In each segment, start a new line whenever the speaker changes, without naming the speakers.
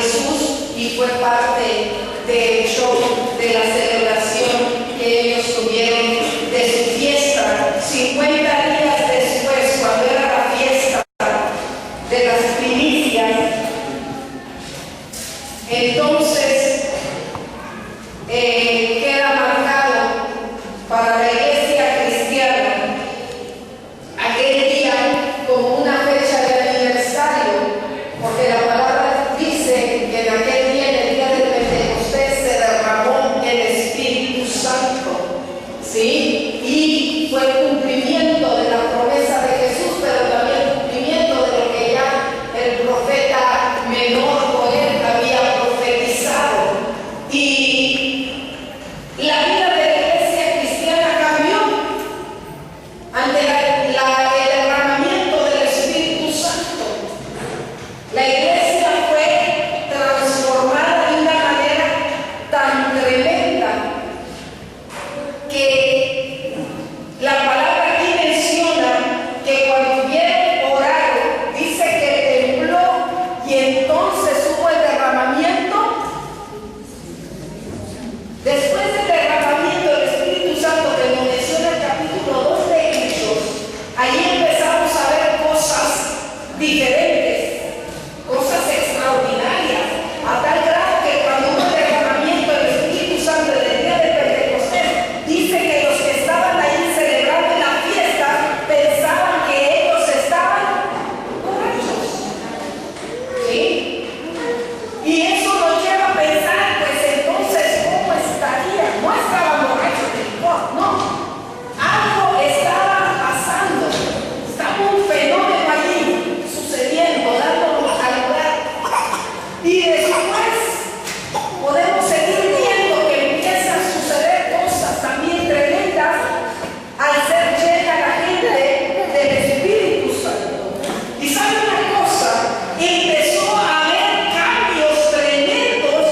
Jesús y fue parte del show, de la celebración que ellos tuvieron de su fiesta. 50 días después, cuando era la fiesta de las primicias, entonces queda marcado para la iglesia cristiana aquel día como una fecha de aniversario, porque la palabra dice que en aquel día, en el día del Pentecostés, se derramó el Espíritu Santo, ¿sí? Y fue el cumplimiento de la promesa de Jesús, pero también el cumplimiento de lo que ya el profeta menor Joel había profetizado. Y la vida de la iglesia cristiana cambió ante el derramamiento del Espíritu Santo. La iglesia fue transformada de una manera tan tremenda que la palabra aquí menciona que cuando hubieron orado, dice que tembló y entonces hubo el derramamiento. Después del derramamiento del Espíritu Santo que nos menciona el capítulo 2 de Hechos, ahí empezamos a ver cosas diferentes, cosas extraordinarias, a tal grado que cuando hubo el derramamiento del Espíritu Santo en el día de Pentecostés, dice que los que estaban ahí celebrando la fiesta pensaban que ellos estaban borrachos, ¿sí? Y eso nos lleva a pensar, pues entonces, ¿cómo estaría? No estaban borrachos de licor, no. Algo estaba pasando, estaba un fenómeno allí sucediendo, dándonos a lugar. Y después podemos seguir viendo que empiezan a suceder cosas también tremendas al ser llena la gente del Espíritu Santo. Y sabe una cosa, empezó a haber cambios tremendos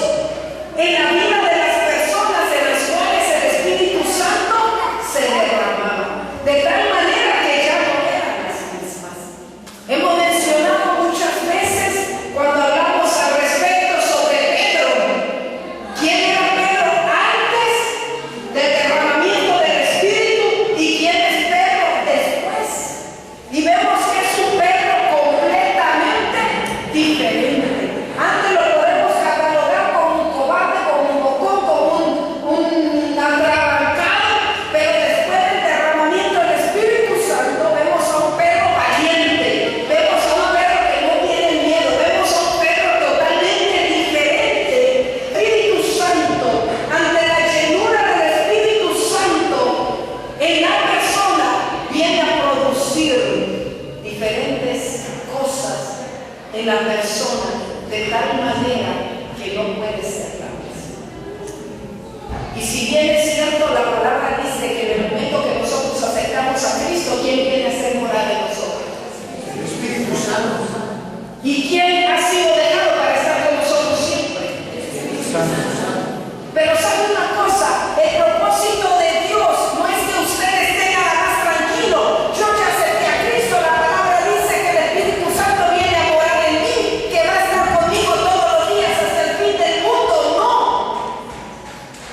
en la vida de las personas en las cuales el Espíritu Santo se derramaba, de tal manera que ya no eran las mismas. Hemos mencionado muchas veces cuando hablamos al respecto sobre Pedro. ¿Quién era Pedro antes del derramamiento del Espíritu y quién es Pedro después? Y vemos que es un Pedro completamente diferente. Antes lo podemos catalogar como un cobarde, como un bocón, como un atrabancado, pero después del derramamiento del Espíritu Santo vemos a un Pedro valiente, vemos a un Pedro que no tiene miedo, vemos a un Pedro totalmente diferente. Espíritu Santo, ante la llenura del Espíritu Santo en la persona, viene a producir diferentes cosas en la persona, de tal manera que no puede ser la misma. Y si bien es cierto, la palabra dice que en el momento que nosotros aceptamos a Cristo, ¿quién viene a ser moral de nosotros? El Espíritu Santo. ¿Y quién ha sido dejado para estar con nosotros siempre? El Espíritu Santo. Pero ¿sabe una cosa? El propósito de Dios no es que usted esté nada más tranquilo. Yo ya acepté a Cristo, la palabra dice que el Espíritu Santo viene a morar en mí, que va a estar conmigo todos los días hasta el fin del mundo. No.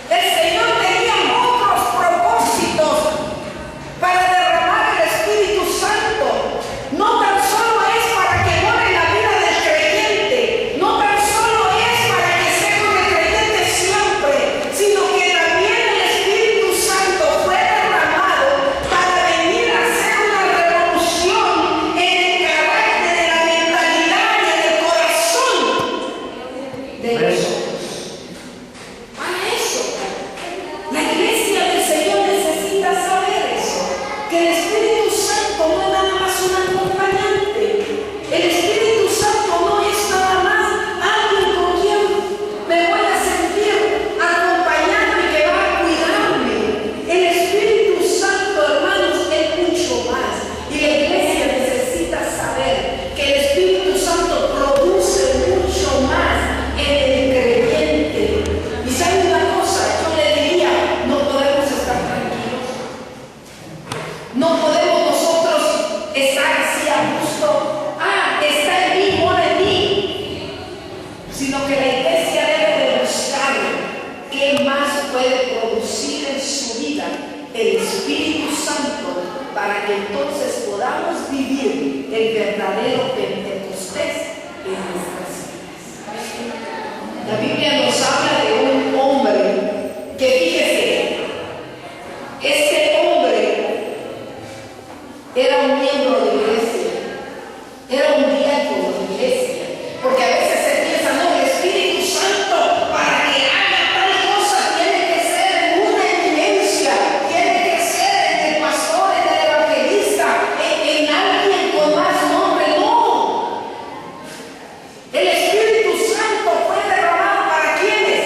El Señor tenía otros propósitos para derramar el Espíritu Santo. No tan solo es para que more en la vida del verdadero Pentecostés en nuestras vidas. La Biblia nos habla de un hombre que, fíjese, este hombre era un miembro de la iglesia, era un diácono de la iglesia, porque a veces se piensa, no, el Espíritu Santo para que haga tal cosa tiene que ser en una eminencia, tiene que ser en el pastor, en el evangelista, en alguien con más nombre. No, el Espíritu Santo fue derramado para quienes.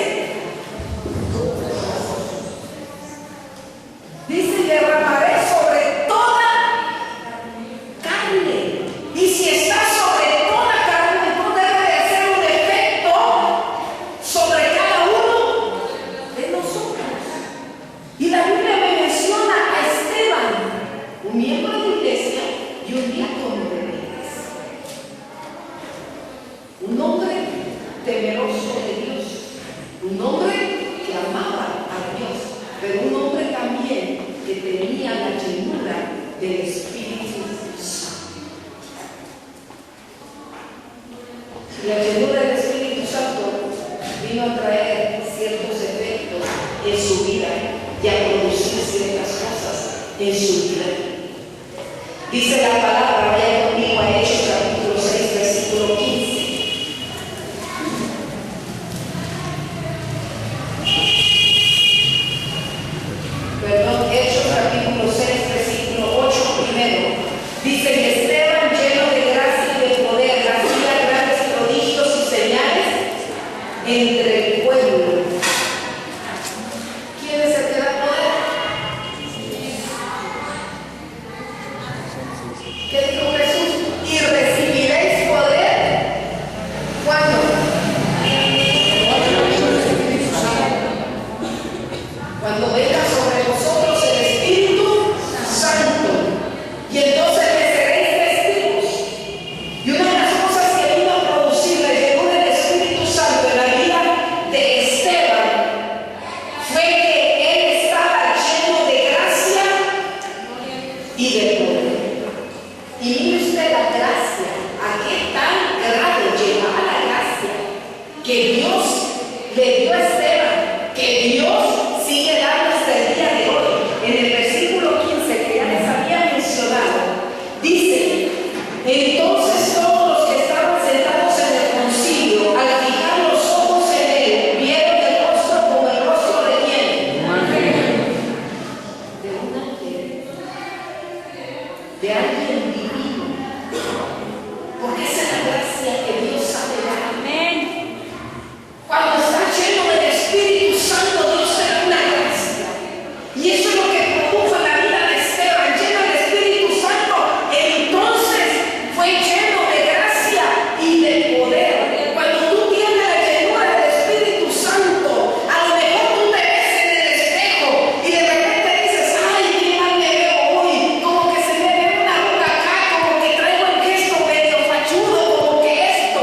Dice, derramaré sobre toda carne. Y si está sobre toda carne, no debe de hacer un efecto sobre cada uno de nosotros. Y la Biblia me menciona a Esteban, un miembro de la iglesia y un diácono de la iglesia. Un hombre temeroso de Dios, un hombre que amaba a Dios, pero un hombre también que tenía la llenura del Espíritu Santo. La llenura del Espíritu Santo vino a traer ciertos efectos en su vida y a producir ciertas cosas en su vida. Dice la palabra, vaya conmigo a Hechos capítulo 6, versículo 15. Perdón, Hechos capítulo 6, versículo 8 primero. Dice que Esteban, lleno de gracia y de poder, hacía grandes prodigios y señales entre el pueblo. ¿Quién es el que da poder? ¿Qué dijo Jesús? Y recibiréis poder. ¿Cuándo? Cuando venga sobre vosotros el Espíritu Santo, y entonces me seréis testigos. Y una de las cosas que vino a producir la llenura del Espíritu Santo en la vida de Esteban fue que él estaba lleno de gracia y de poder. Y mire usted la gracia, a qué tan grado llegaba la gracia que Dios le dio a Esteban, que Dios sigue dando hasta el día de hoy. En el versículo 15 que ya les había mencionado, dice: entonces todos los que estaban sentados en el concilio, al fijar los ojos en él, vieron el rostro como el rostro de quién. De un ángel, de alguien divino, porque esa es la gracia que Dios sabe dar. Amén. Cuando está lleno del Espíritu Santo, Dios te da una gracia. Y eso es lo que produjo la vida de Esteban, lleno del Espíritu Santo. Entonces fue lleno de gracia y de poder. Cuando tú tienes la llenura del Espíritu Santo, a lo mejor tú te ves en el espejo y de repente dices: ay, qué mal me veo hoy, como que se me ve una arruga acá, como que traigo el gesto medio fachudo, como que esto.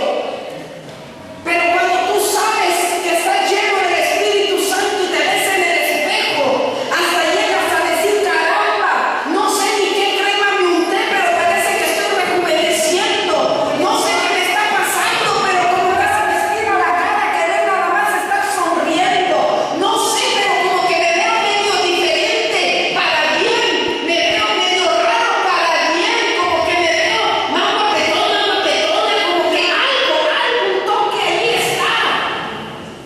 Pero cuando tú sabes que estás lleno del Espíritu Santo y te ves en el espejo, hasta llegas a decir: caramba, no sé ni qué crema me unté, pero parece que estoy rejuveneciendo. No sé qué me está pasando, pero como vas a vestir a la cara, querer nada más estar sonriendo. No sé, pero como que me veo medio diferente para bien, me veo medio raro para bien, como que me veo más guapetona, como que algún toque ahí está.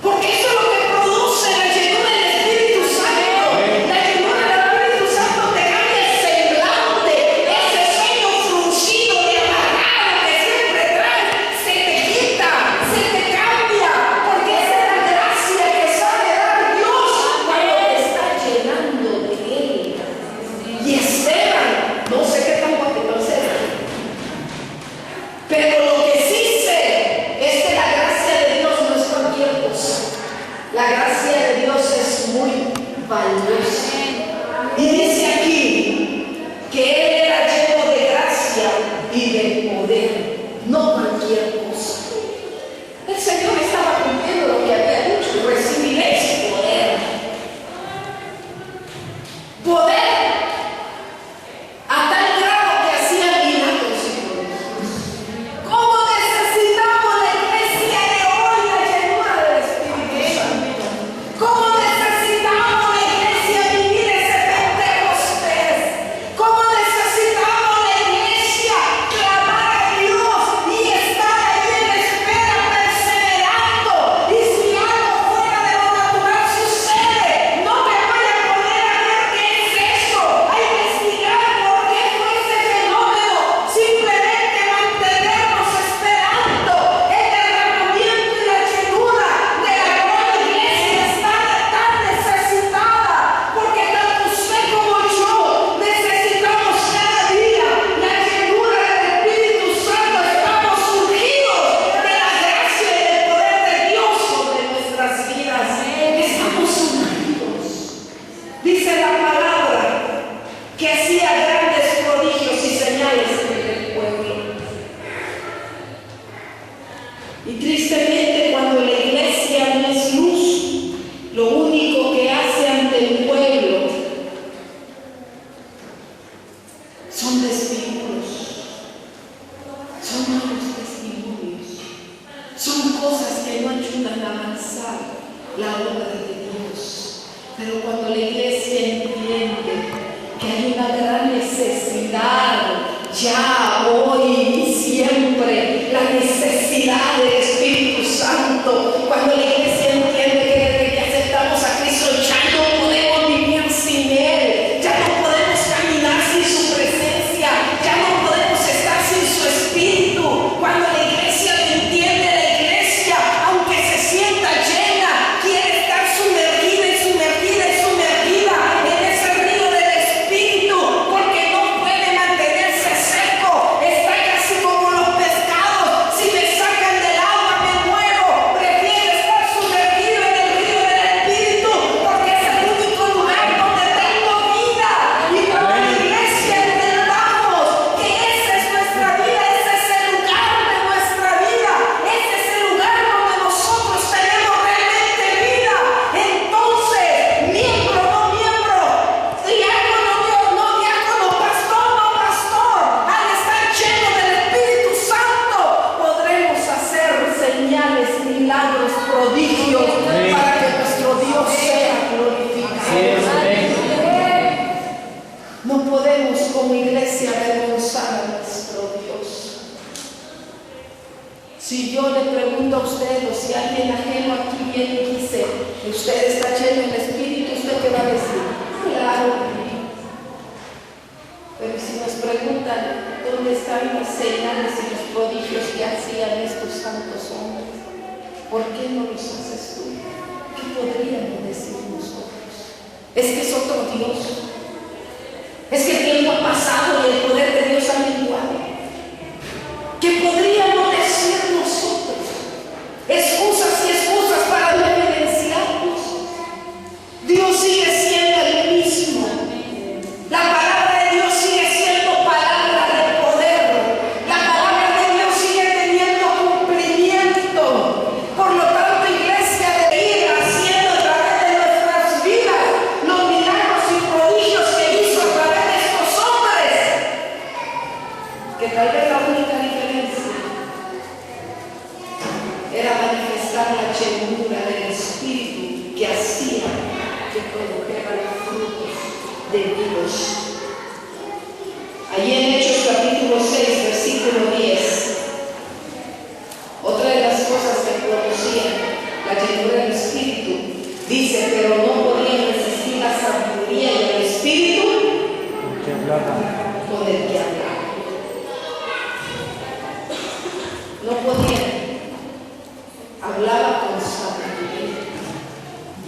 Porque eso es lo que produce la llenura del Espíritu Santo. La llenura del Espíritu Santo te cambia el semblante, ese ceño fruncido de amargado que siempre traes, se te quita, se te cambia, porque esa es la gracia que sabe dar Dios cuando te está llenando de Él. Y Esteban, no sé qué tan guapetón será, pero lo que sí sé es que la gracia de Dios no es cualquier cosa. La gracia de Dios es muy valiosa. Y dice aquí que él era lleno de gracia y de poder, no cualquier cosa. El Señor estaba cumpliendo lo que había dicho: recibiréis poder. Poder a tal grado que hacía milagros y prodigios. Y tristemente, cuando la iglesia no es luz, lo único que hace ante el pueblo son testimonios, son malos testimonios, son cosas que no ayudan a avanzar la obra de Dios. Pero cuando la iglesia entiende que hay una gran necesidad, ya, hoy y siempre, la necesidad del Espíritu Santo, cuando la iglesia entiende que desde que aceptamos a Cristo ya no podemos vivir sin Él, ya no podemos caminar sin su presencia, ya no podemos estar sin su Espíritu. Cuando la iglesia entiende, la iglesia, aunque se sienta llena, quiere estar sumergida y sumergida y sumergida en ese río del Espíritu, porque no puede mantenerse seco, está casi como los pescados. Si me sacan del agua me muero. Prefiero estar sumergido en el río del Espíritu, porque es el único lugar donde tengo vida. Y cuando la iglesia entendamos que esa es nuestra vida, ese es el lugar de nuestra vida, ese es el lugar donde nosotros tenemos realmente vida, entonces miembro, no miembro, diácono, no diácono, pastor, no pastor, al estar lleno del Espíritu Santo podremos hacer señales, milagros, prodigios, para que nuestro Dios sea glorificado. No podemos como iglesia avergonzar a nuestro Dios. Si yo le pregunto a usted, o si alguien ajeno aquí viene y dice, usted está lleno del Espíritu, ¿usted qué va a decir? Claro. Pero si nos preguntan dónde están las señales y los prodigios que hacían estos santos hombres, ¿por qué no los haces tú? ¿Qué podríamos decir nosotros? ¿Es que es otro Dios? ¿Es que el tiempo ha pasado y el poder de Dios ha menguado? ¿Qué podríamos decir nosotros? Excusas y excusas para no evidenciarnos. Dios sigue siendo el mismo. La palabra de Dios sigue siendo palabra de poder. La palabra de Dios sigue teniendo cumplimiento. Por lo tanto, iglesia, de ir haciendo a través de nuestras vidas los milagros y prodigios que hizo a través de estos hombres, que tal vez la única diferencia era manifestar la llenura del Espíritu que hacía que produjeran los frutos de Dios. Allí en Hechos capítulo 6, versículo 10, otra de las cosas que producía la llenura del Espíritu, dice, pero no podían resistir la sabiduría y el Espíritu con el que hablaba. No podían, hablaba con sabiduría.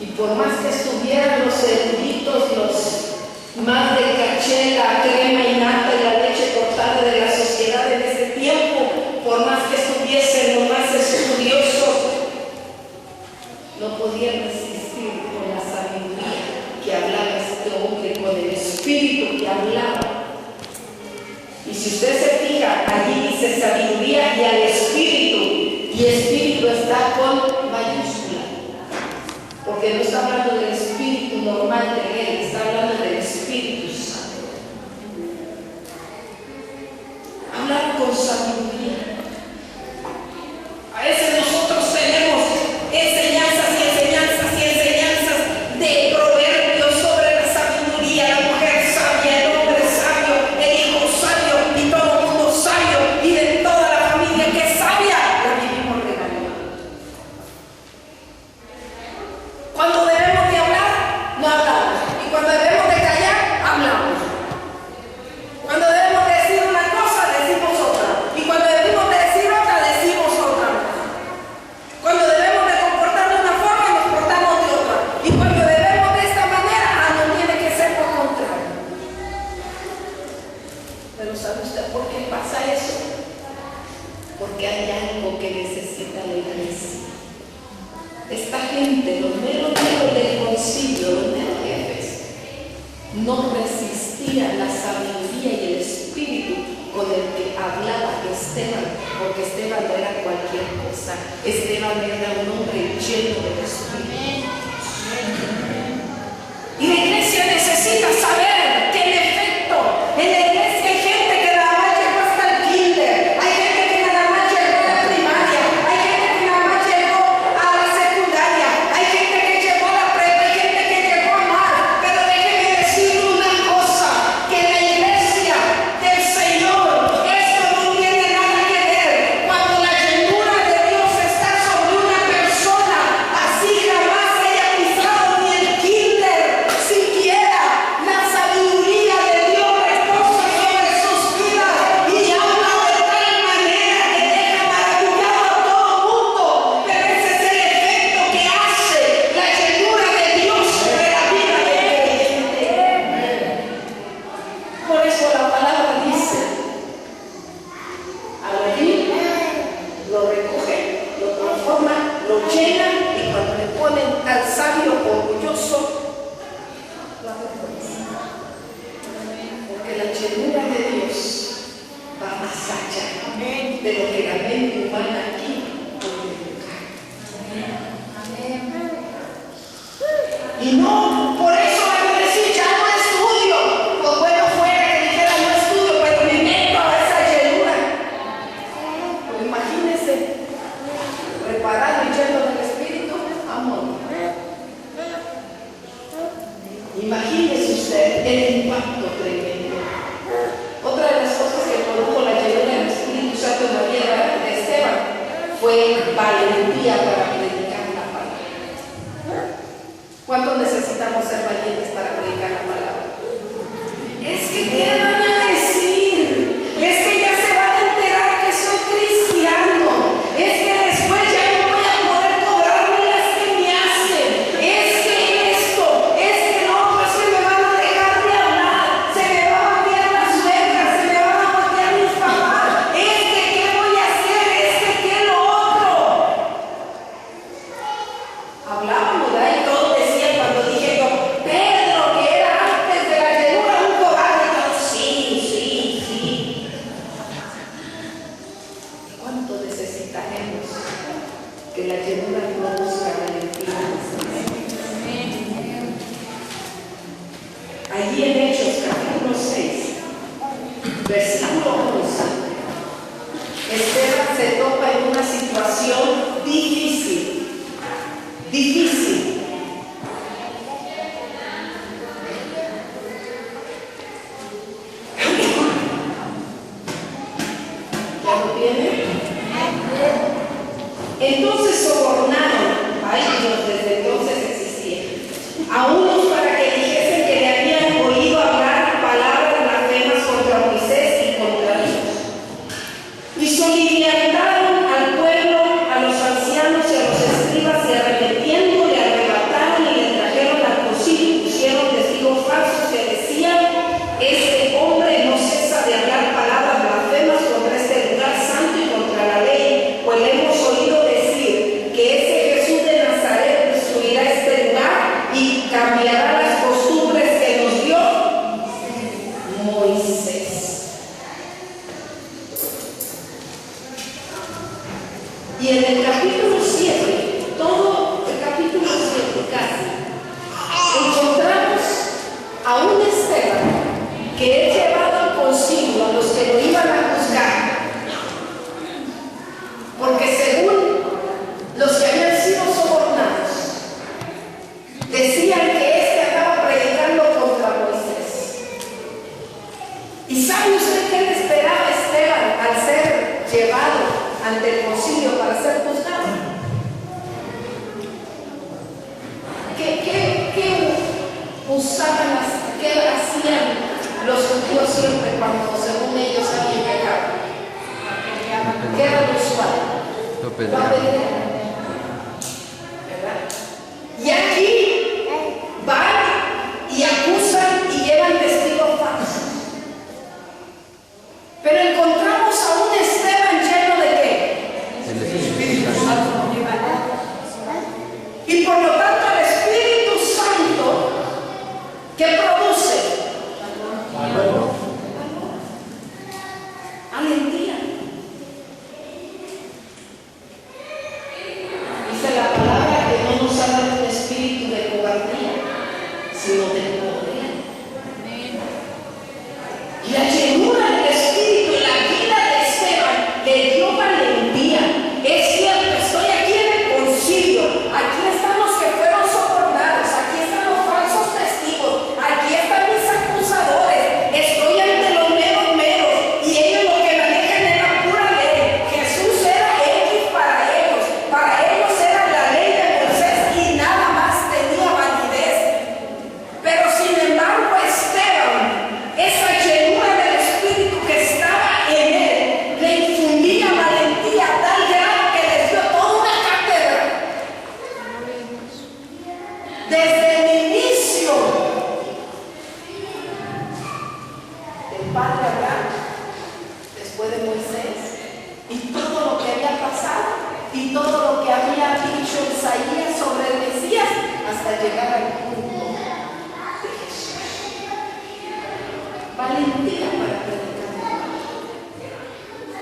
Y por más que estuvieran los eruditos, los más de caché, la crema y nata y la leche cortada de la sociedad en ese tiempo, por más que estuviesen los más estudiosos, no podían resistir con la sabiduría que hablaba este hombre, con el Espíritu que hablaba. Y si usted se fija, allí dice sabiduría y al Espíritu, y Espíritu está con mayúscula, porque no está hablando del Espíritu normal de él, está hablando del Espíritu Santo. Hablar con sabiduría. A veces nosotros tenemos enseñanzas y enseñanzas y enseñanzas de proverbios sobre la sabiduría, la mujer sabia, el hombre sabio, el hijo sabio y todo el mundo sabio, y de toda la familia que es sabia, la vivimos regañando. Cuando debemos de hablar, no hablamos, y cuando debemos de callar, hablamos. Cuando debemos de decir una cosa, decimos otra, y cuando debemos de decir otra, decimos otra. Cuando debemos de comportar de una forma, nos portamos de otra, y cuando debemos de esta manera, no tiene que ser por contrario. Pero ¿sabe usted por qué pasa eso? Porque hay algo que necesita la iglesia. Esta gente, los meros del concilio, los meros jefes, no resistían la sabiduría y el Espíritu con el que hablaba Esteban. porque Esteban no era cualquier cosa. Esteban era un hombre lleno del Espíritu. Y la iglesia necesita saber que en efecto, en la iglesia hay gente que nada más llegó hasta el kinder, hay gente que nada más llegó a la primaria, hay gente que nada más llegó a la secundaria, hay gente que llegó a la prepa, hay gente que llegó a más. Pero déjeme decir una cosa, que la iglesia del Señor, esto no tiene nada que ver. Cuando la llenura de Dios está sobre una persona, así jamás haya pisado ni el kinder, siquiera la sabiduría de Dios reposa sobre sus vidas y habla de tal manera que deja maravillado a todo mundo. Pero ese es el efecto que hace la llenura de Dios sobre la vida del creyente. Por eso la palabra dice: al oír, lo recogen, lo transforman, lo llenan, y cuando le ponen al sabio orgulloso, lo avergüenzan. Porque la llenura de Dios va más allá de lo que la mente humana aquí puede educar. Y no, por eso van a decir: ya no estudio. Pues bueno fuera que dijera: no estudio, pero me meto a esa llenura. Pues imagínense, preparado y lleno del Espíritu, amor. Imagínese usted el impacto tremendo. Otra de las cosas que produjo la llenura del Espíritu Santo en la vida de Esteban fue valentía para predicar la palabra. ¿Cuántos necesitamos ser valientes para predicar la palabra? Es que ¿qué van a decir? Es que ya se van a enterar que soy cristiano. Es que después ya no voy a poder cobrarme las que me hacen. Es que esto, es que no, pues que me van a dejar de hablar. Se me va a voltear las suegras, se me van a voltear mis papás. Es que ¿qué voy a hacer? Es que ¿qué lo otro? Hablábamos, ¿verdad? Y todos decían cuando dije yo: Pedro, que era antes de la llenura un cobarde. Y yo: sí. ¿Cuánto necesitaremos que la llenura produzca valentía? Allí en Hechos capítulo 6, versículo 11, Esteban se topa en una situación difícil. ¿Ya lo tiene? Entonces sobornaron, ay Dios, desde entonces existía, a unos para que dijesen que le habían oído hablar palabras blasfemas contra Moisés y contra Dios. Y soliviantaron al pueblo, a los ancianos y a los escribas, y arrepentiendo le arrebataron y le trajeron al concilio y pusieron testigos falsos que decían: este hombre no cesa de hablar palabras blasfemas contra este lugar santo y contra la ley, pues le hemos oído decir que ese Jesús de Nazaret destruirá este lugar y cambiará las costumbres que nos dio Moisés. Y en el capítulo 7, todo el capítulo 7 casi, encontramos a un Esteban que es llevado consigo a los que lo iban a juzgar, porque según los que habían sido sobornados, decían que este andaba predicando contra Moisés. ¿Y sabe usted qué le esperaba a Esteban al ser llevado ante el concilio para ser juzgado? ¿Qué usaban, qué hacían los judíos siempre cuando según ellos habían pecado? ¿Qué era lo usual? Lo apedreaban. ¿Verdad? Y aquí van y acusan y llevan testigos falsos. Pero encontramos a un Esteban lleno de ¿qué? El Espíritu Santo. Y por lo tanto el Espíritu Santo, ¿qué produce? Valentía. todo lo que había dicho Isaías sobre el Mesías hasta llegar al punto de Jesús. Valentía para predicar.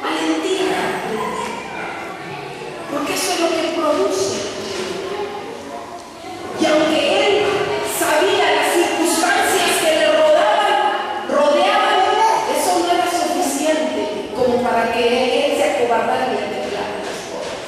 Valentía para predicar. Porque eso es lo que produce. Y aunque él sabía las circunstancias que le rodeaban, eso no era suficiente como para que él se acobardara y temblara las cosas.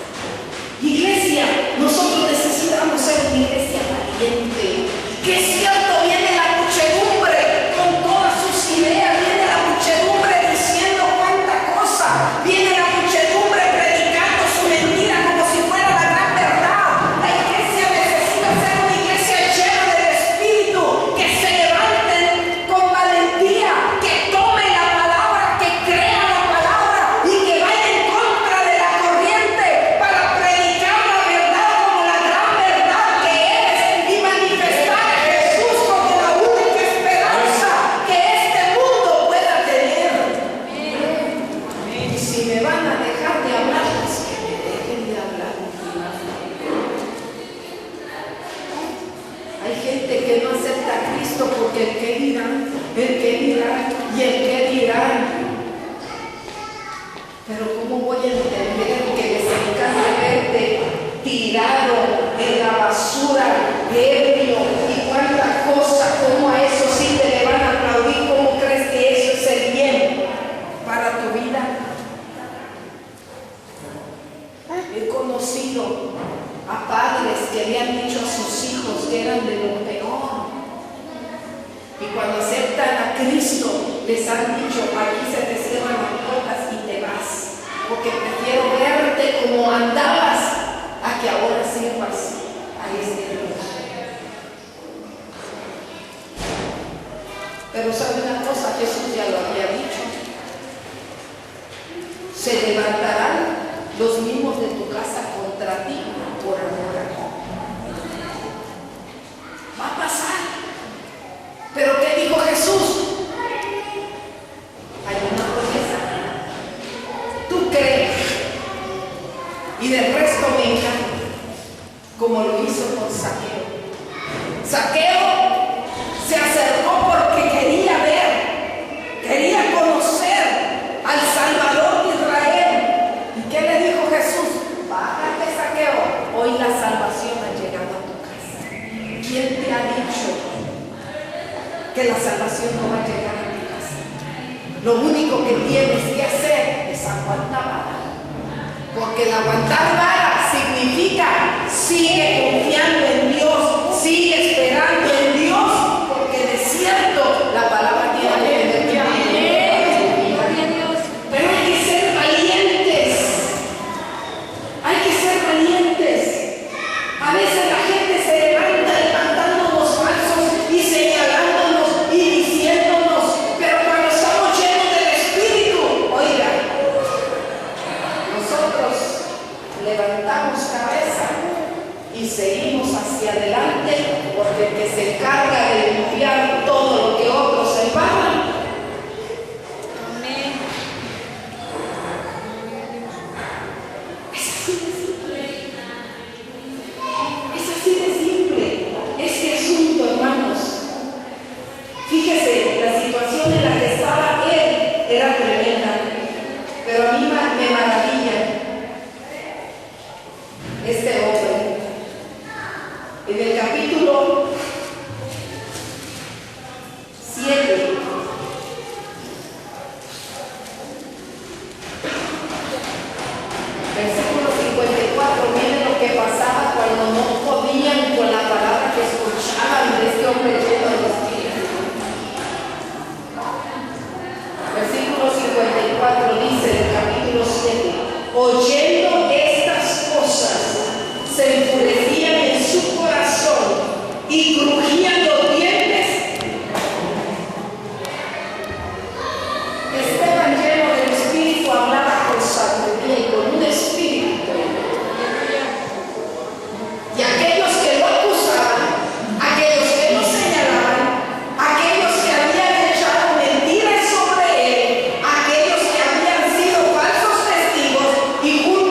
Iglesia, nosotros necesitamos ser una iglesia valiente. Que es cierto, viene la muchedumbre con todas sus ideas, viene la muchedumbre diciendo cuánta cosa, viene la muchedumbre predicando su mentira como si fuera la gran verdad. La iglesia necesita ser una iglesia llena del Espíritu, que se levanten con valentía, que tomen la palabra, que crean la palabra y que vayan en contra de la corriente para predicar la verdad como la gran verdad que es y manifestar a Jesús como la única esperanza que este mundo pueda tener. Y si me van a dejar de hablar, pues que me dejen de hablar. Hay gente que no acepta a Cristo porque el que dirán y el que dirán. Pero ¿cómo voy a entender que les encanta verte tirado en la basura, ebrio y cuánta cosa? ¿Cómo a eso sí te le van a aplaudir? ¿Cómo crees que eso es el bien para tu vida? He conocido a padres que le han dicho a sus hijos que eran de lo peor. Y cuando aceptan a Cristo, les han dicho: aquí se te cierran las puertas y te vas, porque prefiero verte como andabas a que ahora sirvas a este Dios. Pero sabe una cosa, Jesús ya lo había dicho: se levantarán los mismos de tu casa contra ti por amor a mí. Va a pasar. ¿Pero qué dijo Jesús? Hay una promesa. Tú crees y del resto me encanta, como lo hizo con Zaqueo. Zaqueo se acercó porque quería ver, quería conocer al Salvador de Israel. ¿Y qué le dijo Jesús? Bájate, Zaqueo, hoy la salvación ha llegado a tu casa. ¿Quién te ha dicho que la salvación no va a llegar a tu casa? Lo único que tienes que hacer es aguantar vara, porque el aguantar vara significa sigue confiando en Dios, sigue esperando en Dios, porque de cierto la palabra tiene que ver con Dios. Pero hay que ser valientes, hay que ser valientes. A veces la gente se levanta levantándonos falsos y señalándonos y diciéndonos, pero cuando estamos llenos del Espíritu, oiga, nosotros levantamos cabeza y seguimos hacia adelante, porque el que se encarga de limpiar todo lo que otros embarran. Amén. Es así de simple. Es así de simple. Este asunto, hermanos. Fíjese, la situación en la que estaba él era tremenda, pero a mí me maravilla este hombre. En el capítulo 7, versículo 54, miren lo que pasaba cuando no podían con la palabra que escuchaban de este hombre lleno de Espíritu. Versículo 54 dice el capítulo 7: oyendo estas cosas, se enfurecían en su corazón y crujían los dientes. Esteban, lleno del Espíritu, hablaba con sabiduría y con un espíritu. Y aquellos que lo acusaban, aquellos que lo señalaban, aquellos que habían echado mentiras sobre él, aquellos que habían sido falsos testigos y juntos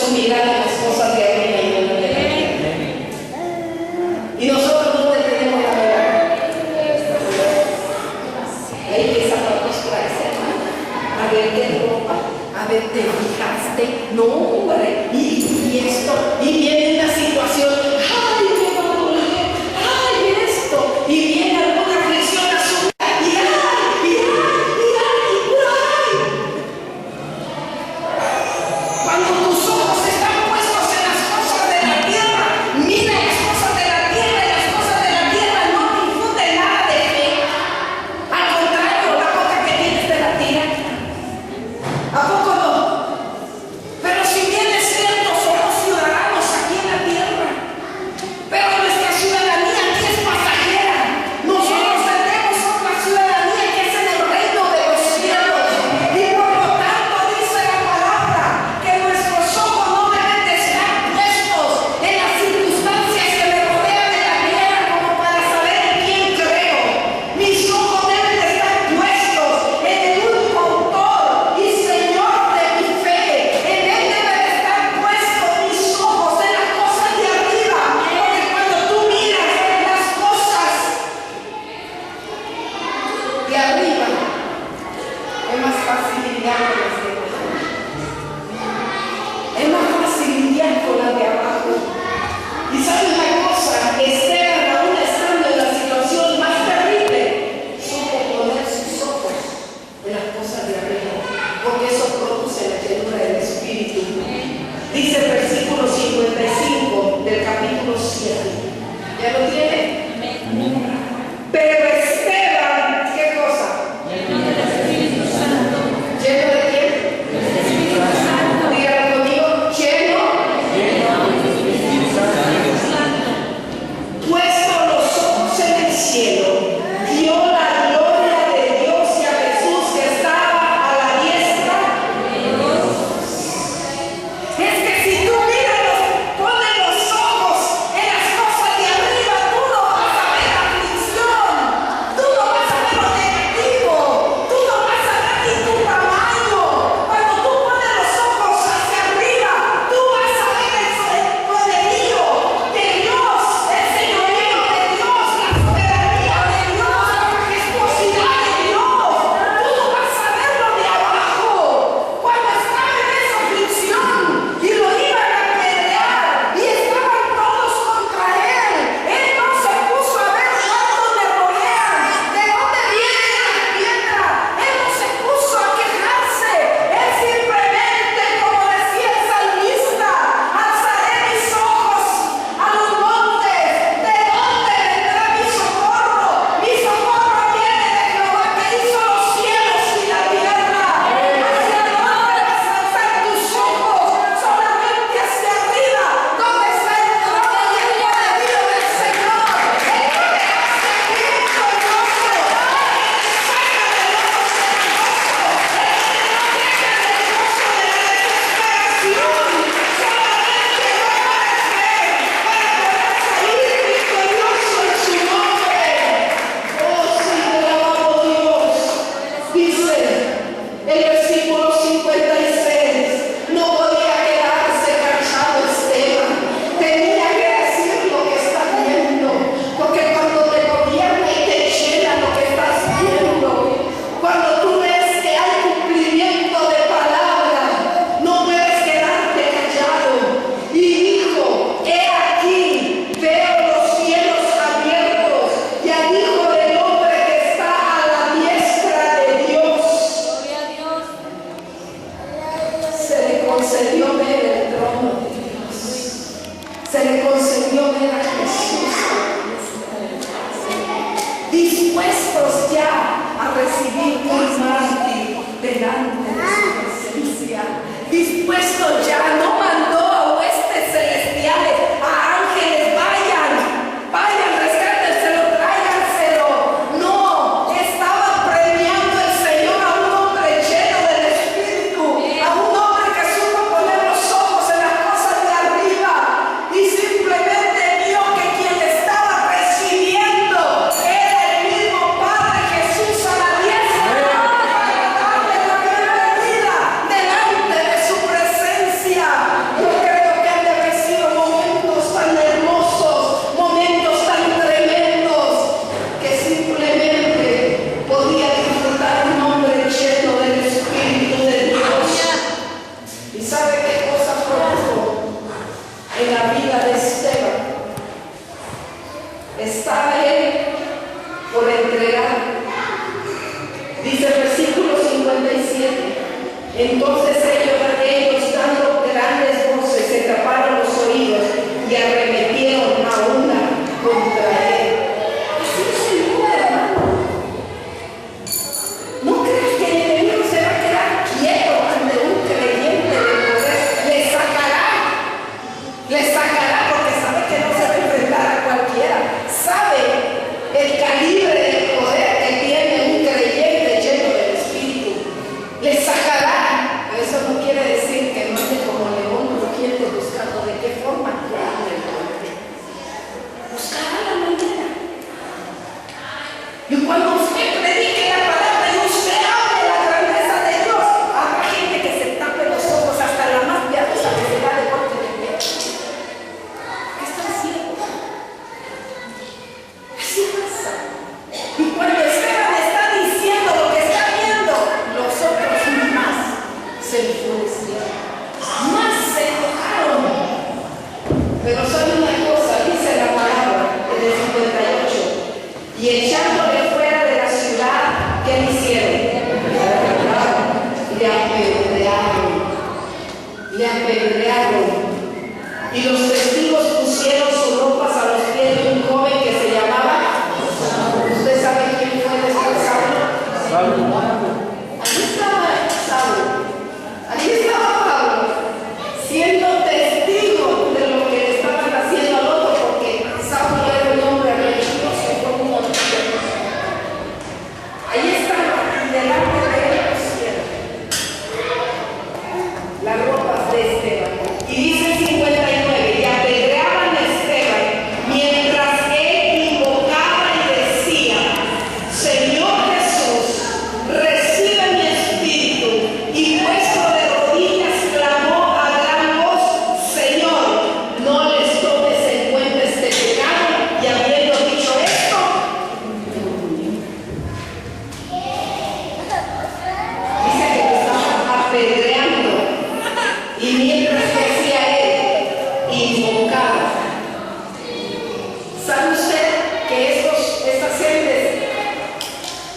su mirada en las cosas de arriba y no en las de la tierra. Y nosotros no tenemos la mirada. Hay que zapatos traes, hermano. A ver qué ropa, a ver, te fijaste. No, hombre. Y esto, y viene una situación. ¡Ay, me va a doler! ¡Ay, esto! Y viene alguna aflicción a su vida. ¡Y ay! ¡Y ay! Cuando tus ojos están puestos en las cosas de la tierra, mira las cosas de la tierra y las cosas de la tierra no te infunden nada de fe. Al contrario, la boca que tienes te la tira. ¿A poco no? Pero si bien es cierto, somos ciudadanos aquí Entonces ellos dando grandes voces, se taparon los oídos y arremetieron a una contra él. Así es el mundo, hermano. No creas que el enemigo se va a quedar quieto ante un creyente de poder. Le sacará porque sabe que no se va a enfrentar a cualquiera. Sabe el calibre de poder que tiene un creyente lleno del Espíritu. Le sacará. Pero eso no quiere decir que no esté como león rugiente buscando de qué forma actuar el poder. Buscará la manera. Y cuando usted predique la palabra y usted hable la grandeza de Dios, habrá gente que se tape los ojos hasta la más piadosa que se da de corte de pie. ¿Qué está haciendo? Así pasa. Y cuando Esteban está diciendo lo que está viendo, los otros más se enfurecieron, más se enojaron. Pero sabe una cosa, dice la palabra en el 58, y echándole fuera de la ciudad, ¿qué le hicieron? Le apedrearon. Y los testigos pusieron sus ropas a los pies de un joven que se llamaba Saulo. ¿Usted sabe quién fue después Saulo? Ahí estaba Saulo. Ahí estaba Pablo, siendo testigo de lo que le estaban haciendo al otro, porque Saulo era un hombre religioso y como un montero. Ahí estaba, delante de ellos, las ropas de Esteban. Y dice el 59, y apedreaban a Esteban mientras él invocaba y decía: Señor Jesús, recibe mi espíritu. Y puesto de rodillas clamó a gran voz: Señor, no les tomes en cuenta este pecado. Y habiendo dicho esto, dice que lo estaban apedreando. Y mientras que hacía él, invocaba. ¿Sabe usted que estas gentes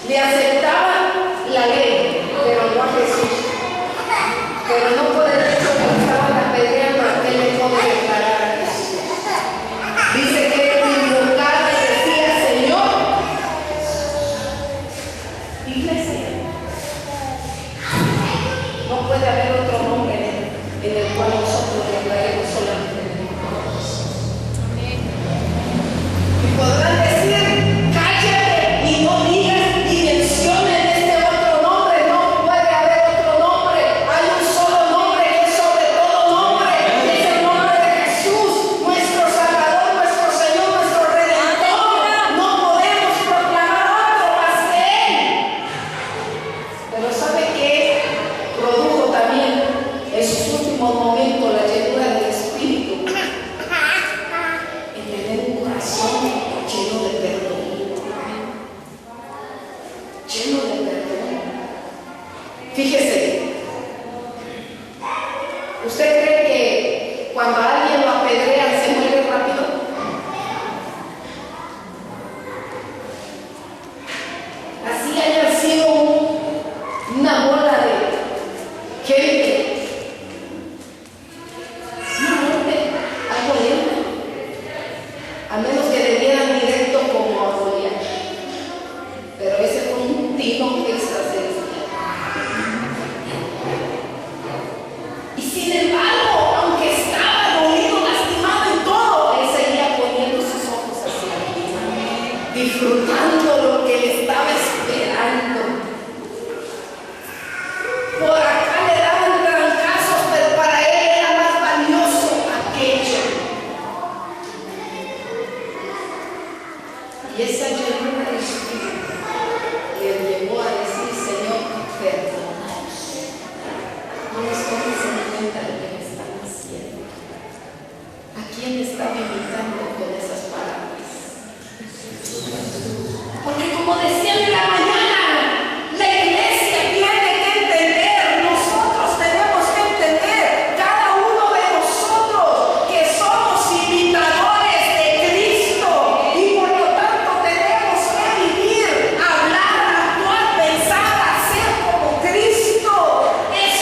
le aceptaban la ley, pero no a Jesús? Pero no por el hecho de que estaban apedreando, él le puede declarar a Jesús. Dice que él invocaba y decía: Señor. Iglesia, no puede haber otro nombre en el cual nosotros declaremos solamente el nombre de Jesús. Y podrán decir: cállate y no digas ni mencionen este otro nombre. No puede haber otro nombre. Hay un solo nombre que es sobre todo nombre. Es el nombre de Jesús, nuestro Salvador, nuestro Señor, nuestro Redentor. No podemos proclamar otro más que Él. Pero ¿sabe qué produjo también en sus últimos momentos la llenura del Espíritu? En tener un corazón lleno de perdón. Lleno de perdón. Fíjese, ¿usted cree que cuando a alguien lo apedrean se muere rápido? Así haya sido una bola de gente. Una muerte algo lenta, a menos que le dieran directo como a Goliat. Pero ese fue un tiro extraterrestre. Y sin embargo, aunque estaba dolido, lastimado y todo, él seguía poniendo sus ojos hacia arriba, disfrutando lo que le estaba esperando. Por acá le daban trancazos, pero para él era más valioso aquello. Y esa llenura del Espíritu le llevó a decir: Señor, perdónanos. No les tomes en cuenta lo que me están haciendo. ¿A quién estaba invitando con esas palabras? Porque como decían en la mañana, la iglesia tiene que entender, nosotros tenemos que entender, cada uno de nosotros, que somos imitadores de Cristo, y por lo tanto tenemos que vivir, hablar, actuar, pensar, hacer como Cristo. Es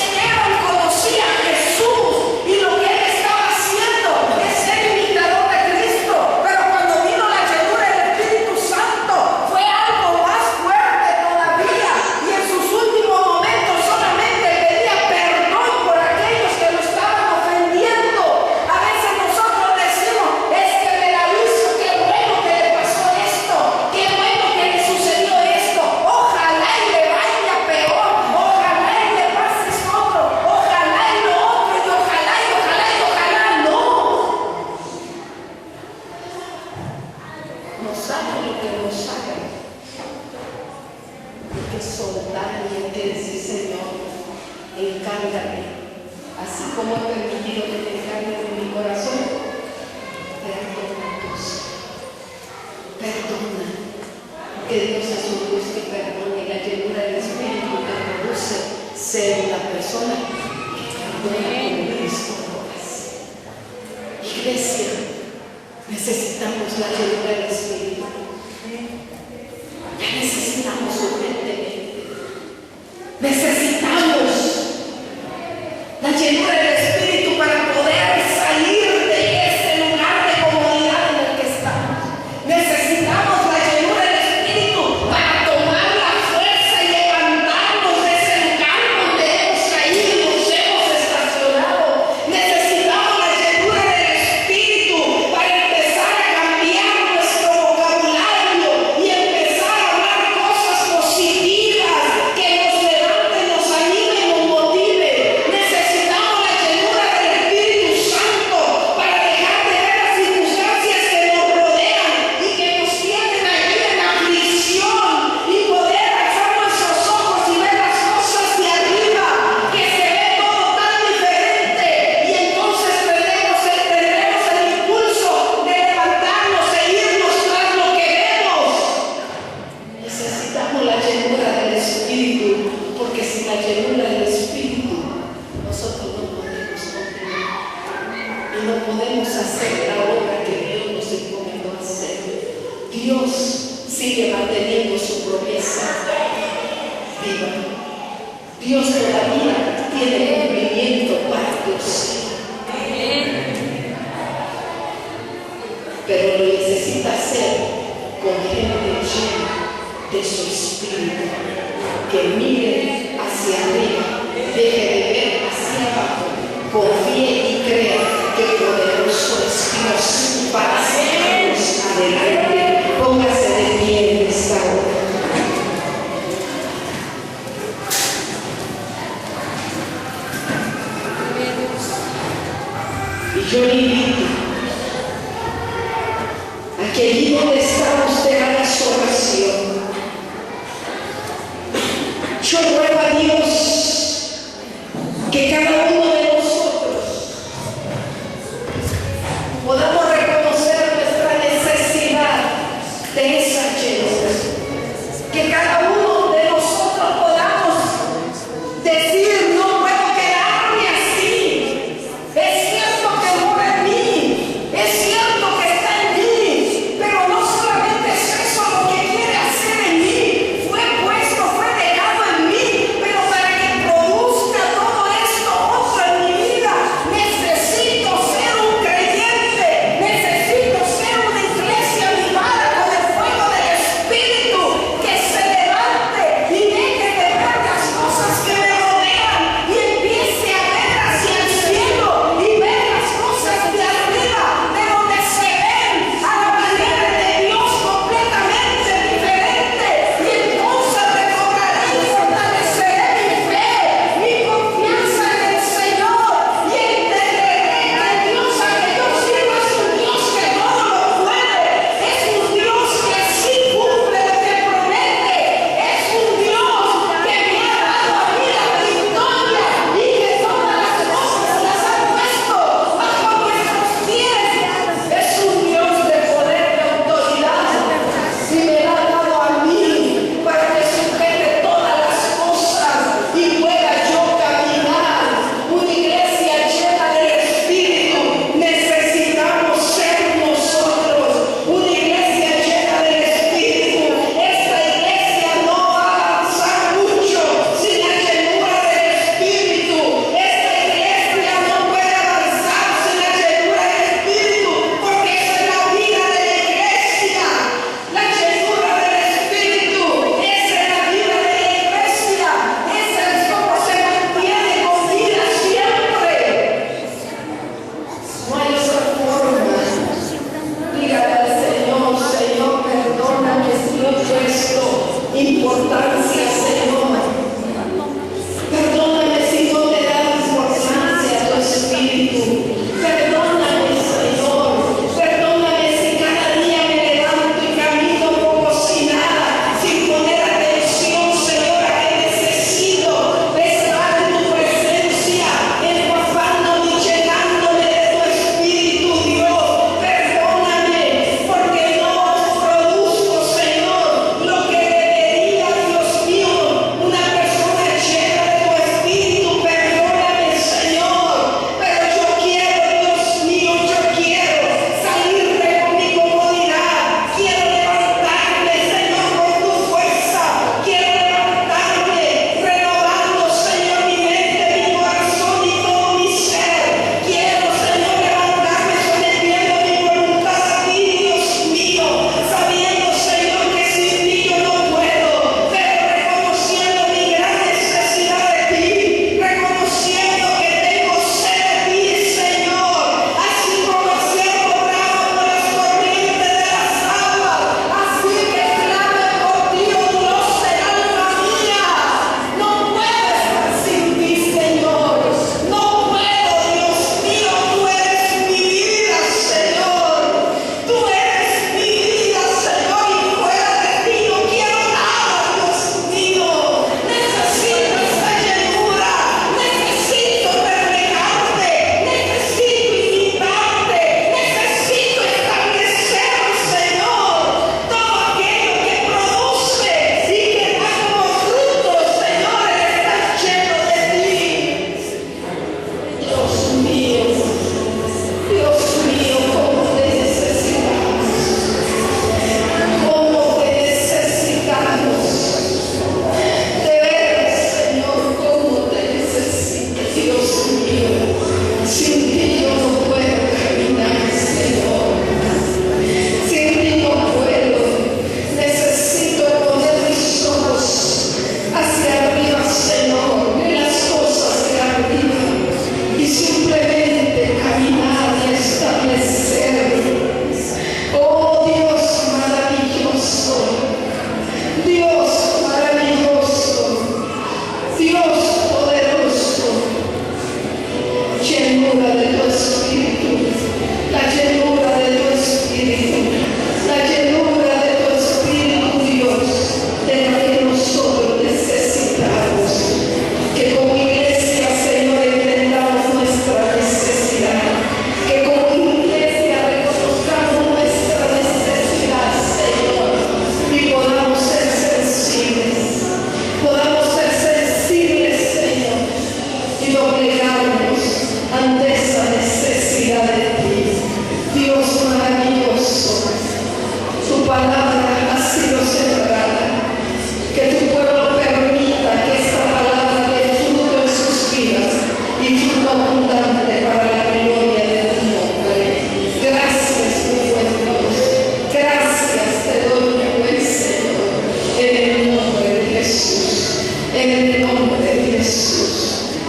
iglesia necesitamos la llenura del Espíritu. Ya necesitamos urgentemente. Necesitamos la llenura del Espíritu para poder salir de este lugar de comodidad en el que estamos. Necesitamos la llenura del Espíritu para tomar la fuerza y levantarnos de ese lugar donde hemos caído y nos hemos estacionado. Necesitamos la llenura del Espíritu para empezar a cambiar nuestro vocabulario y empezar a hablar cosas positivas que nos levanten, nos animen, nos motiven. Necesitamos la llenura del Espíritu Santo para dejar de ver las circunstancias que nos rodean y que nos tienen ahí en la aflicción y poder alzar nuestros ojos y ver las cosas de arriba, que se ve todo tan diferente, y entonces tendremos el impulso de levantarnos e irnos tras lo que vemos. Necesitamos la llenura del Espíritu, porque sin la llenura del Espíritu nosotros no podemos continuar y no podemos hacer la obra que Dios nos encomendó hacer. Dios sigue manteniendo su promesa viva. Dios todavía tiene cumplimiento para tus hijos, pero lo necesita hacer con gente llena de su Espíritu, que mire hacia arriba, deje de ver hacia abajo, confíe y crea que poderoso es Dios para sacarnos adelante. Póngase de pie en esta hora. Y yo le invito a que allí donde está usted haga su oración. Yo ruego a Dios que cada uno de nosotros podamos reconocer nuestra necesidad de esa llenura. Que cada uno de nosotros podamos decir: no puedo quedarme así. Es cierto que mora en mí, es cierto que está en mí, pero no solamente es eso lo que quiere hacer en mí. Fue puesto, fue dejado en mí, pero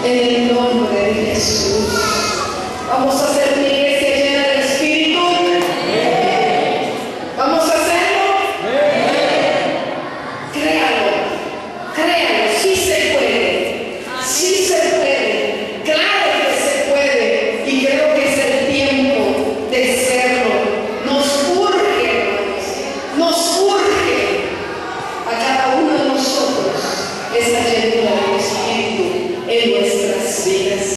en el nombre de Jesús. Vamos a